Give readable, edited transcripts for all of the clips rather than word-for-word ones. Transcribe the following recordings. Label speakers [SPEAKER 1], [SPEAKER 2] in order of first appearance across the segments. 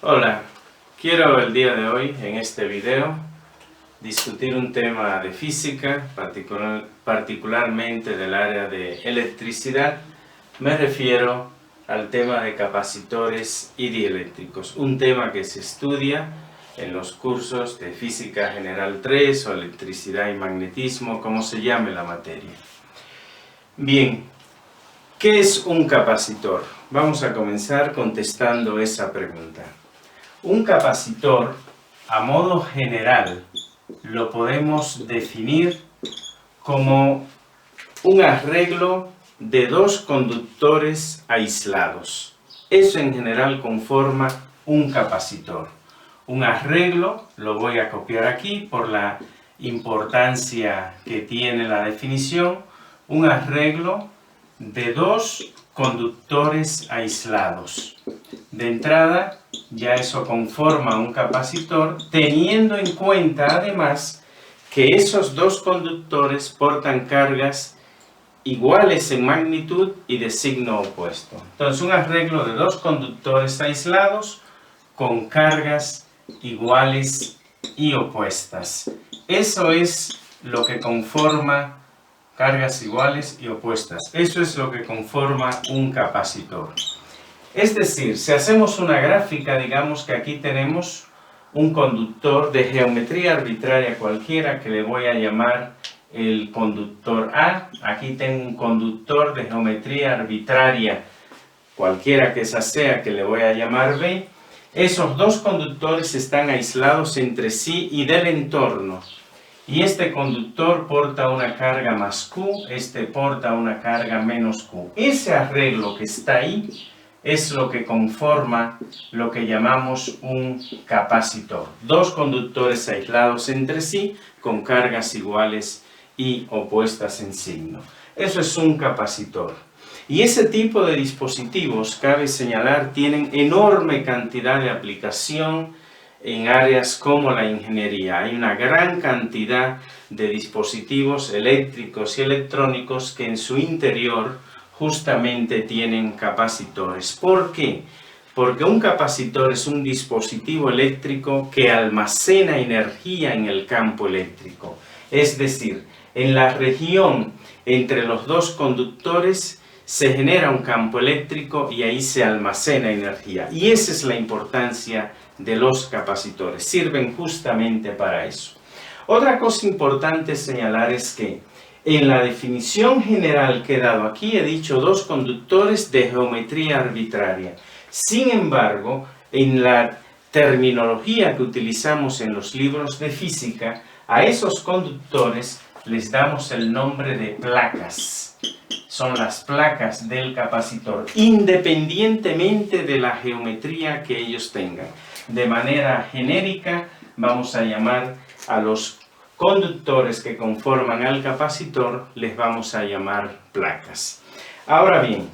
[SPEAKER 1] Hola, quiero el día de hoy, en este video, discutir un tema de física, particularmente del área de electricidad. Me refiero al tema de capacitores y dieléctricos, un tema que se estudia en los cursos de Física General 3 o Electricidad y Magnetismo, como se llame la materia. Bien, ¿qué es un capacitor? Vamos a comenzar contestando esa pregunta. Un capacitor, a modo general, lo podemos definir como un arreglo de dos conductores aislados. Eso en general conforma un capacitor. Un arreglo, lo voy a copiar aquí por la importancia que tiene la definición, un arreglo de dos conductores aislados. De entrada, ya eso conforma un capacitor, teniendo en cuenta además que esos dos conductores portan cargas iguales en magnitud y de signo opuesto. Entonces, un arreglo de dos conductores aislados con cargas iguales y opuestas. Eso es lo que conforma cargas iguales y opuestas. Eso es lo que conforma un capacitor. Es decir, si hacemos una gráfica, digamos que aquí tenemos un conductor de geometría arbitraria cualquiera que le voy a llamar el conductor A. Aquí tengo un conductor de geometría arbitraria cualquiera que esa sea que le voy a llamar B. Esos dos conductores están aislados entre sí y del entorno. Y este conductor porta una carga más Q, este porta una carga menos Q. Ese arreglo que está ahí es lo que conforma lo que llamamos un capacitor. Dos conductores aislados entre sí con cargas iguales y opuestas en signo. Eso es un capacitor. Y ese tipo de dispositivos, cabe señalar, tienen enorme cantidad de aplicación en áreas como la ingeniería. Hay una gran cantidad de dispositivos eléctricos y electrónicos que en su interior justamente tienen capacitores. ¿Por qué? Porque un capacitor es un dispositivo eléctrico que almacena energía en el campo eléctrico. Es decir, en la región entre los dos conductores se genera un campo eléctrico y ahí se almacena energía. Y esa es la importancia de los capacitores. Sirven justamente para eso. Otra cosa importante señalar es que en la definición general que he dado aquí he dicho dos conductores de geometría arbitraria. Sin embargo, en la terminología que utilizamos en los libros de física, a esos conductores les damos el nombre de placas. Son las placas del capacitor, independientemente de la geometría que ellos tengan. De manera genérica, vamos a llamar a los conductores que conforman al capacitor, les vamos a llamar placas. Ahora bien,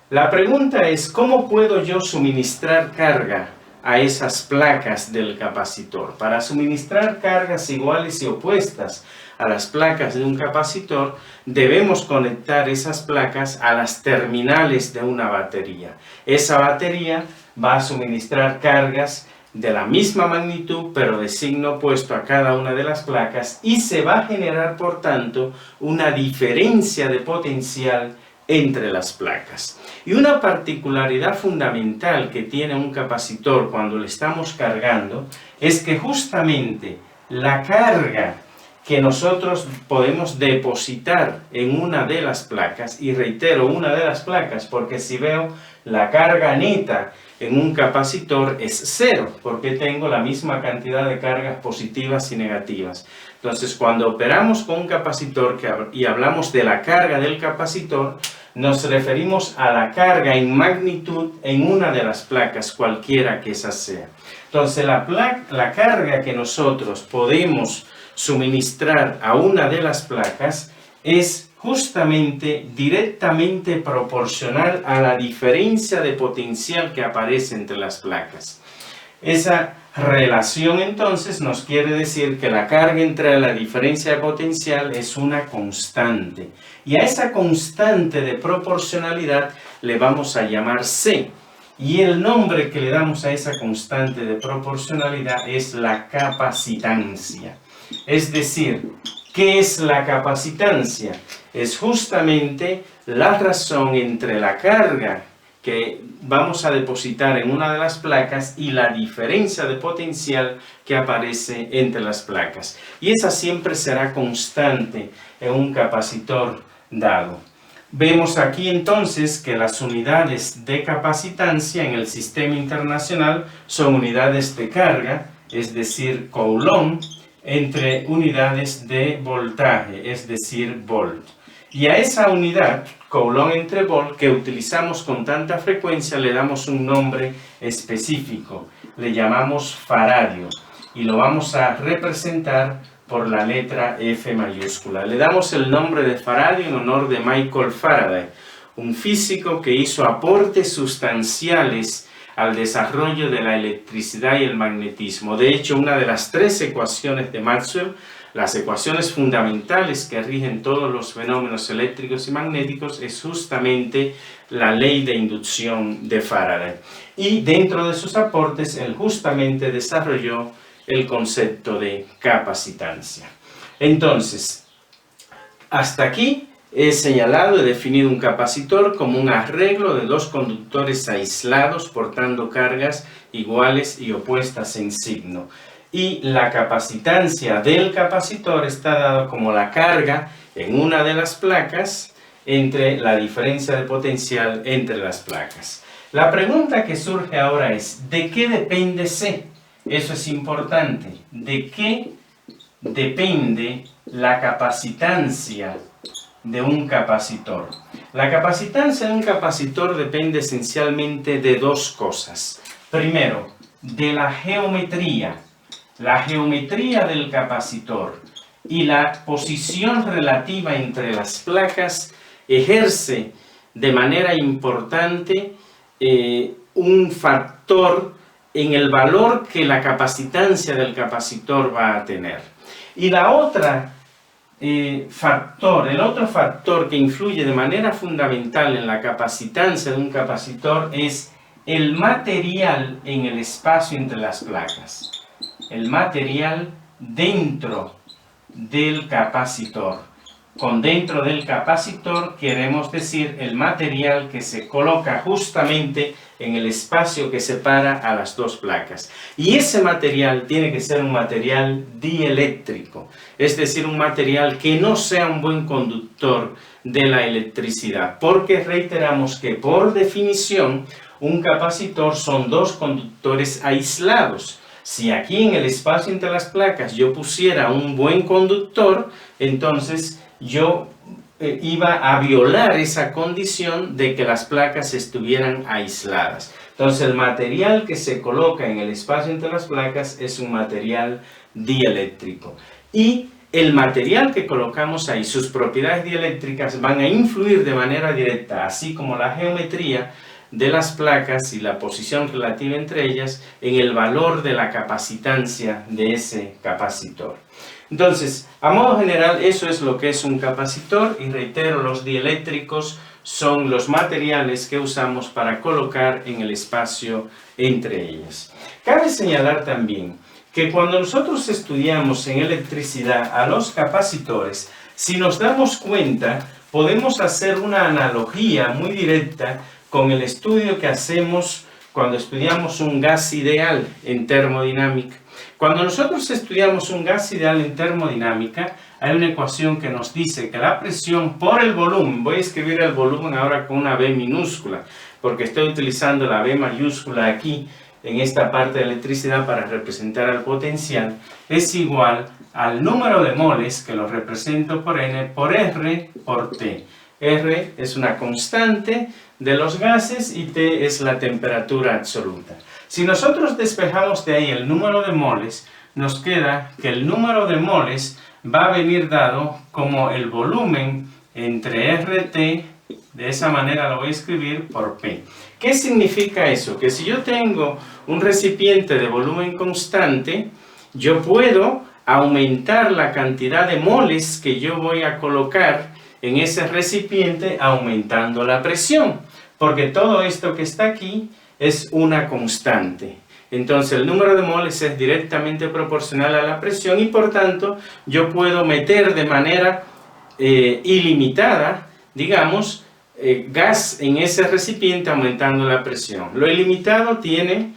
[SPEAKER 1] la pregunta es, ¿cómo puedo yo suministrar carga a esas placas del capacitor? Para suministrar cargas iguales y opuestas a las placas de un capacitor, debemos conectar esas placas a las terminales de una batería. Esa batería va a suministrar cargas de la misma magnitud, pero de signo opuesto a cada una de las placas, y se va a generar, por tanto, una diferencia de potencial entre las placas. Y una particularidad fundamental que tiene un capacitor cuando le estamos cargando es que justamente la carga que nosotros podemos depositar en una de las placas, y reitero, una de las placas, porque si veo la carga neta en un capacitor es cero, porque tengo la misma cantidad de cargas positivas y negativas. Entonces, cuando operamos con un capacitor y hablamos de la carga del capacitor, nos referimos a la carga en magnitud en una de las placas, cualquiera que esa sea. Entonces, la carga que nosotros podemos suministrar a una de las placas es justamente directamente proporcional a la diferencia de potencial que aparece entre las placas. Esa relación entonces nos quiere decir que la carga entre la diferencia de potencial es una constante. Y a esa constante de proporcionalidad le vamos a llamar C. y el nombre que le damos a esa constante de proporcionalidad es la capacitancia. Es decir, ¿qué es la capacitancia? Es justamente la razón entre la carga que vamos a depositar en una de las placas y la diferencia de potencial que aparece entre las placas. Y esa siempre será constante en un capacitor dado. Vemos aquí entonces que las unidades de capacitancia en el sistema internacional son unidades de carga, es decir, coulomb, entre unidades de voltaje, es decir, volt. Y a esa unidad, coulomb entre volt, que utilizamos con tanta frecuencia, le damos un nombre específico. Le llamamos faradio. Y lo vamos a representar por la letra F mayúscula. Le damos el nombre de faradio en honor de Michael Faraday, un físico que hizo aportes sustanciales al desarrollo de la electricidad y el magnetismo. De hecho, una de las 3 ecuaciones de Maxwell, las ecuaciones fundamentales que rigen todos los fenómenos eléctricos y magnéticos, es justamente la ley de inducción de Faraday. Y dentro de sus aportes, él justamente desarrolló el concepto de capacitancia. Entonces, hasta aquí he señalado, he definido un capacitor como un arreglo de 2 conductores aislados portando cargas iguales y opuestas en signo. Y la capacitancia del capacitor está dada como la carga en una de las placas entre la diferencia de potencial entre las placas. La pregunta que surge ahora es, ¿de qué depende C? Eso es importante. ¿De qué depende la capacitancia de un capacitor? La capacitancia de un capacitor depende esencialmente de 2 cosas. Primero, de la geometría. La geometría del capacitor y la posición relativa entre las placas ejerce de manera importante un factor en el valor que la capacitancia del capacitor va a tener. Y el otro factor que influye de manera fundamental en la capacitancia de un capacitor es el material en el espacio entre las placas. El material dentro del capacitor. Con dentro del capacitor queremos decir el material que se coloca justamente en el espacio que separa a las 2 placas. Y ese material tiene que ser un material dieléctrico, es decir, un material que no sea un buen conductor de la electricidad, porque reiteramos que por definición un capacitor son 2 conductores aislados. Si aquí en el espacio entre las placas yo pusiera un buen conductor, entonces yo iba a violar esa condición de que las placas estuvieran aisladas. Entonces el material que se coloca en el espacio entre las placas es un material dieléctrico. Y el material que colocamos ahí, sus propiedades dieléctricas van a influir de manera directa, así como la geometría de las placas y la posición relativa entre ellas, en el valor de la capacitancia de ese capacitor. Entonces, a modo general, eso es lo que es un capacitor, y reitero, los dieléctricos son los materiales que usamos para colocar en el espacio entre ellas. Cabe señalar también que cuando nosotros estudiamos en electricidad a los capacitores, si nos damos cuenta, podemos hacer una analogía muy directa con el estudio que hacemos cuando estudiamos un gas ideal en termodinámica. Cuando nosotros estudiamos un gas ideal en termodinámica, hay una ecuación que nos dice que la presión por el volumen, voy a escribir el volumen ahora con una B minúscula, porque estoy utilizando la B mayúscula aquí, en esta parte de electricidad para representar el potencial, es igual al número de moles, que lo represento por N, por R por T. R es una constante de los gases y T es la temperatura absoluta. Si nosotros despejamos de ahí el número de moles, nos queda que el número de moles va a venir dado como el volumen entre RT, de esa manera lo voy a escribir, por P. ¿Qué significa eso? Que si yo tengo un recipiente de volumen constante, yo puedo aumentar la cantidad de moles que yo voy a colocar en ese recipiente aumentando la presión, porque todo esto que está aquí es una constante. Entonces el número de moles es directamente proporcional a la presión y por tanto yo puedo meter de manera ilimitada, digamos, gas en ese recipiente aumentando la presión. Lo ilimitado tiene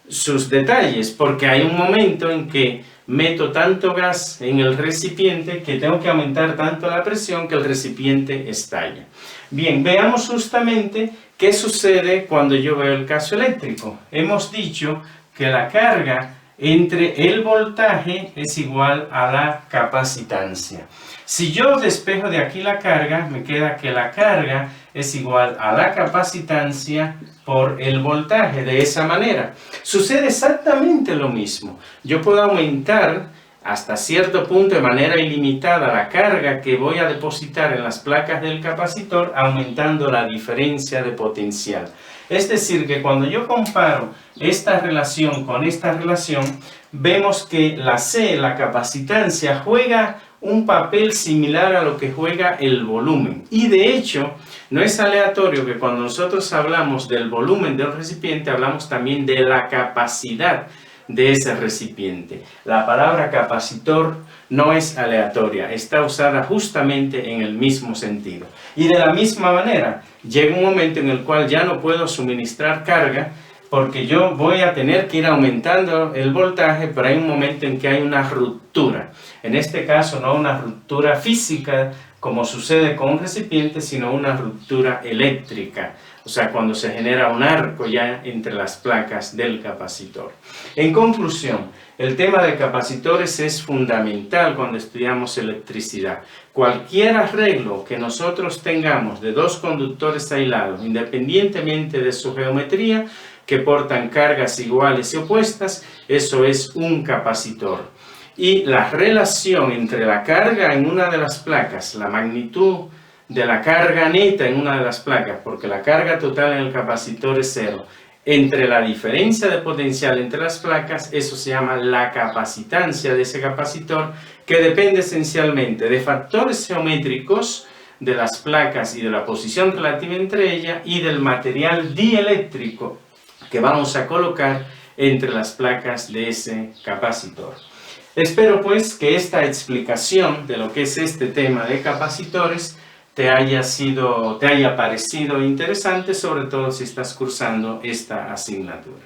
[SPEAKER 1] sus detalles, porque hay un momento en que meto tanto gas en el recipiente que tengo que aumentar tanto la presión que el recipiente estalla. Bien, veamos justamente qué sucede cuando yo veo el caso eléctrico. Hemos dicho que la carga entre el voltaje es igual a la capacitancia. Si yo despejo de aquí la carga, me queda que la carga es igual a la capacitancia por el voltaje. De esa manera, sucede exactamente lo mismo. Yo puedo aumentar hasta cierto punto de manera ilimitada la carga que voy a depositar en las placas del capacitor, aumentando la diferencia de potencial. Es decir, que cuando yo comparo esta relación con esta relación, vemos que la C, la capacitancia, juega un papel similar a lo que juega el volumen. Y de hecho, no es aleatorio que cuando nosotros hablamos del volumen del recipiente, hablamos también de la capacidad de ese recipiente. La palabra capacitor no es aleatoria, está usada justamente en el mismo sentido. Y de la misma manera, llega un momento en el cual ya no puedo suministrar carga porque yo voy a tener que ir aumentando el voltaje, pero hay un momento en que hay una ruptura. En este caso, no una ruptura física, como sucede con un recipiente, sino una ruptura eléctrica. O sea, cuando se genera un arco ya entre las placas del capacitor. En conclusión, el tema de capacitores es fundamental cuando estudiamos electricidad. Cualquier arreglo que nosotros tengamos de dos conductores aislados, independientemente de su geometría, que portan cargas iguales y opuestas, eso es un capacitor. Y la relación entre la carga en una de las placas, la magnitud de la carga neta en una de las placas, porque la carga total en el capacitor es cero, entre la diferencia de potencial entre las placas, eso se llama la capacitancia de ese capacitor, que depende esencialmente de factores geométricos de las placas y de la posición relativa entre ellas y del material dieléctrico que vamos a colocar entre las placas de ese capacitor. Espero pues que esta explicación de lo que es este tema de capacitores te haya parecido interesante, sobre todo si estás cursando esta asignatura.